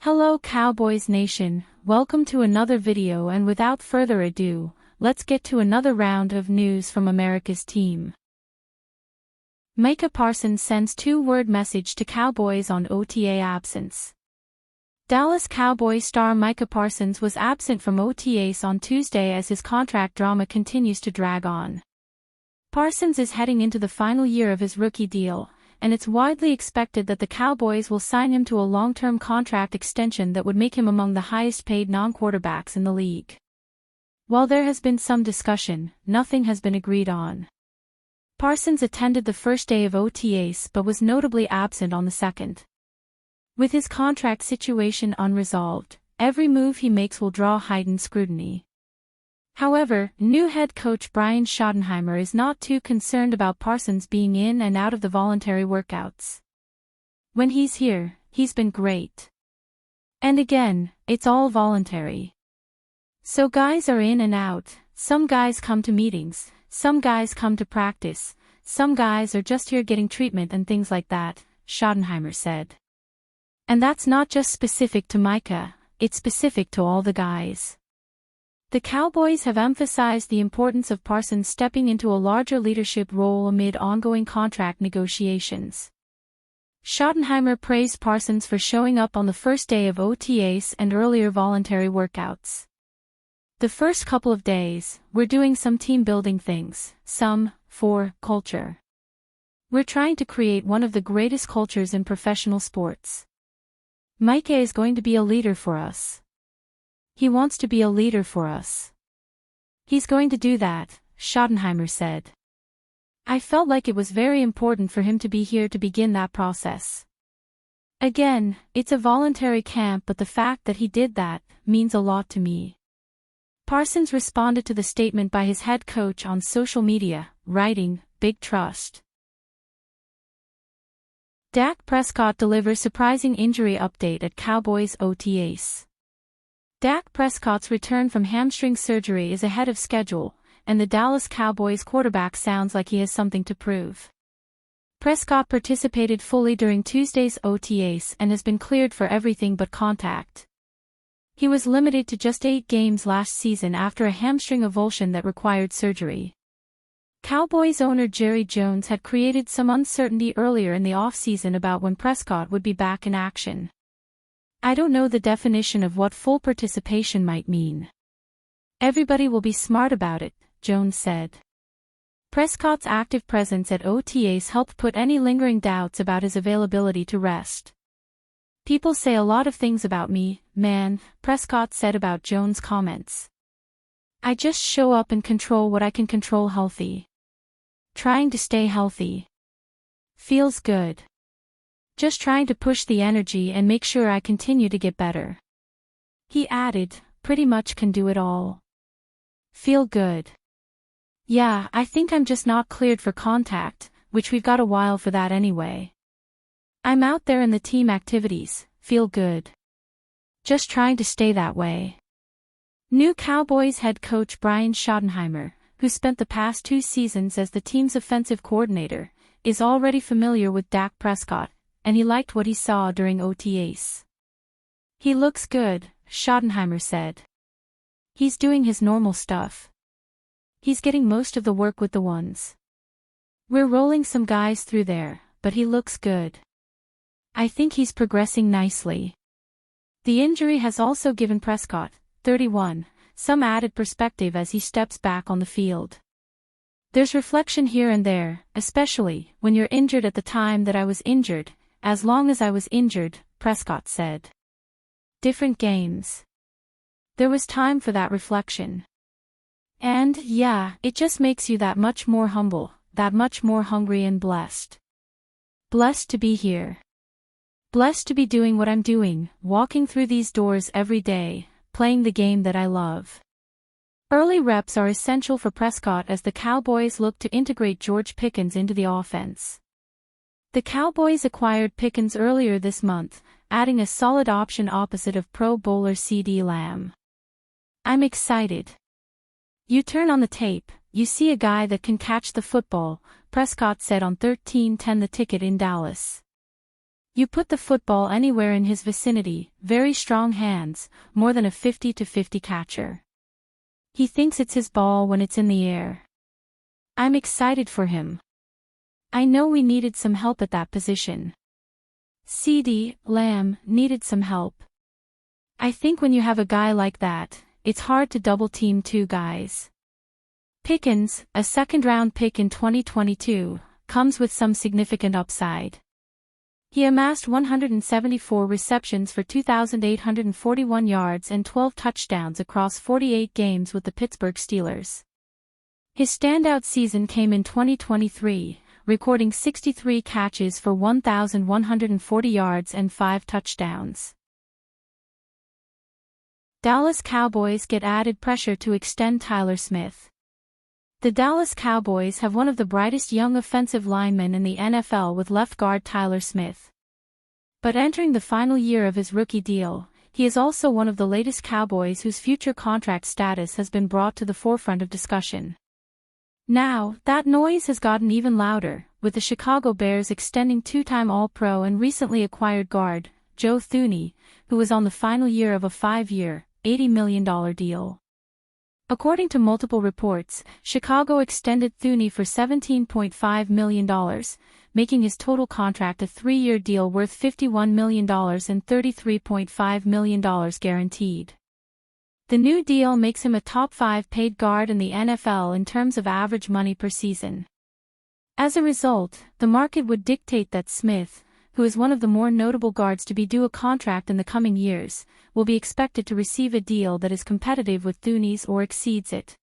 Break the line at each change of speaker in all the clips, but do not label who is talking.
Hello Cowboys Nation, welcome to another video, and without further ado, let's get to another round of news from America's team. Micah Parsons sends two-word message to Cowboys on OTA absence. Dallas Cowboys star Micah Parsons was absent from OTAs on Tuesday as his contract drama continues to drag on. Parsons is heading into the final year of his rookie deal, and it's widely expected that the Cowboys will sign him to a long-term contract extension that would make him among the highest-paid non-quarterbacks in the league. While there has been some discussion, nothing has been agreed on. Parsons attended the first day of OTAs but was notably absent on the second. With his contract situation unresolved, every move he makes will draw heightened scrutiny. However, new head coach Brian Schottenheimer is not too concerned about Parsons being in and out of the voluntary workouts. When he's here, he's been great. And again, it's all voluntary. So guys are in and out, some guys come to meetings, some guys come to practice, some guys are just here getting treatment and things like that, Schottenheimer said. And that's not just specific to Micah, it's specific to all the guys. The Cowboys have emphasized the importance of Parsons stepping into a larger leadership role amid ongoing contract negotiations. Schottenheimer praised Parsons for showing up on the first day of OTAs and earlier voluntary workouts. The first couple of days, we're doing some team-building things, some, for, culture. We're trying to create one of the greatest cultures in professional sports. Micah is going to be a leader for us. He wants to be a leader for us. He's going to do that, Schottenheimer said. I felt like it was very important for him to be here to begin that process. Again, it's a voluntary camp, but the fact that he did that means a lot to me. Parsons responded to the statement by his head coach on social media, writing, "Big trust." Dak Prescott delivers surprising injury update at Cowboys OTAs. Dak Prescott's return from hamstring surgery is ahead of schedule, and the Dallas Cowboys quarterback sounds like he has something to prove. Prescott participated fully during Tuesday's OTAs and has been cleared for everything but contact. He was limited to just 8 games last season after a hamstring avulsion that required surgery. Cowboys owner Jerry Jones had created some uncertainty earlier in the offseason about when Prescott would be back in action. I don't know the definition of what full participation might mean. Everybody will be smart about it, Jones said. Prescott's active presence at OTAs helped put any lingering doubts about his availability to rest. People say a lot of things about me, man, Prescott said about Jones' comments. I just show up and control what I can control. Healthy. Trying to stay healthy. Feels good. Just trying to push the energy and make sure I continue to get better. He added, pretty much can do it all. Feel good. Yeah, I think I'm just not cleared for contact, which we've got a while for that anyway. I'm out there in the team activities, feel good. Just trying to stay that way. New Cowboys head coach Brian Schottenheimer, who spent the past 2 seasons as the team's offensive coordinator, is already familiar with Dak Prescott, and he liked what he saw during OTAs. He looks good, Schottenheimer said. He's doing his normal stuff. He's getting most of the work with the ones. We're rolling some guys through there, but he looks good. I think he's progressing nicely. The injury has also given Prescott, 31, some added perspective as he steps back on the field. There's reflection here and there, especially when you're injured at the time that I was injured, as long as I was injured, Prescott said. Different games. There was time for that reflection. And, yeah, it just makes you that much more humble, that much more hungry and blessed. Blessed to be here. Blessed to be doing what I'm doing, walking through these doors every day, playing the game that I love. Early reps are essential for Prescott as the Cowboys look to integrate George Pickkins into the offense. The Cowboys acquired Pickkins earlier this month, adding a solid option opposite of Pro Bowler CeeDee Lamb. I'm excited. You turn on the tape, you see a guy that can catch the football, Prescott said on 1310 The Ticket in Dallas. You put the football anywhere in his vicinity, very strong hands, more than a 50-50 catcher. He thinks it's his ball when it's in the air. I'm excited for him. I know we needed some help at that position. CeeDee Lamb needed some help. I think when you have a guy like that, it's hard to double-team two guys. Pickkins, a second-round pick in 2022, comes with some significant upside. He amassed 174 receptions for 2,841 yards and 12 touchdowns across 48 games with the Pittsburgh Steelers. His standout season came in 2023, recording 63 catches for 1,140 yards and 5 touchdowns. Dallas Cowboys get added pressure to extend Tyler Smith. The Dallas Cowboys have one of the brightest young offensive linemen in the NFL with left guard Tyler Smith. But entering the final year of his rookie deal, he is also one of the latest Cowboys whose future contract status has been brought to the forefront of discussion. Now, that noise has gotten even louder, with the Chicago Bears extending two-time All-Pro and recently acquired guard, Joe Thuney, who is on the final year of a 5-year, $80 million deal. According to multiple reports, Chicago extended Thuney for $17.5 million, making his total contract a 3-year deal worth $51 million and $33.5 million guaranteed. The new deal makes him a top 5 paid guard in the NFL in terms of average money per season. As a result, the market would dictate that Smith, who is one of the more notable guards to be due a contract in the coming years, will be expected to receive a deal that is competitive with Thuney's or exceeds it.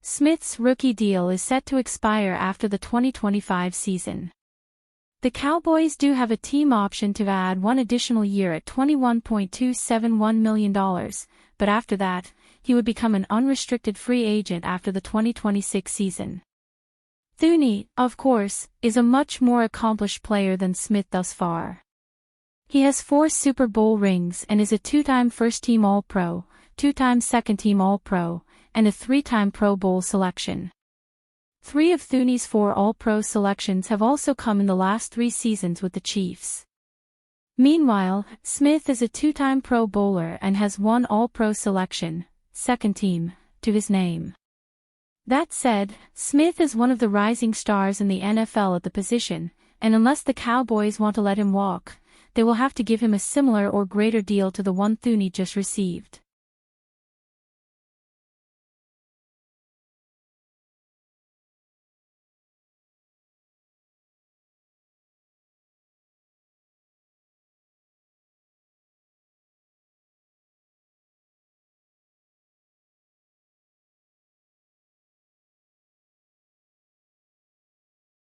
Smith's rookie deal is set to expire after the 2025 season. The Cowboys do have a team option to add one additional year at $21.271 million, but after that, he would become an unrestricted free agent after the 2026 season. Thuney, of course, is a much more accomplished player than Smith thus far. He has 4 Super Bowl rings and is a 2-time first-team All-Pro, 2-time second-team All-Pro, and a 3-time Pro Bowl selection. 3 of Thuney's 4 All-Pro selections have also come in the last 3 seasons with the Chiefs. Meanwhile, Smith is a 2-time Pro Bowler and has 1 All-Pro selection, second team, to his name. That said, Smith is one of the rising stars in the NFL at the position, and unless the Cowboys want to let him walk, they will have to give him a similar or greater deal to the one Thuney just received.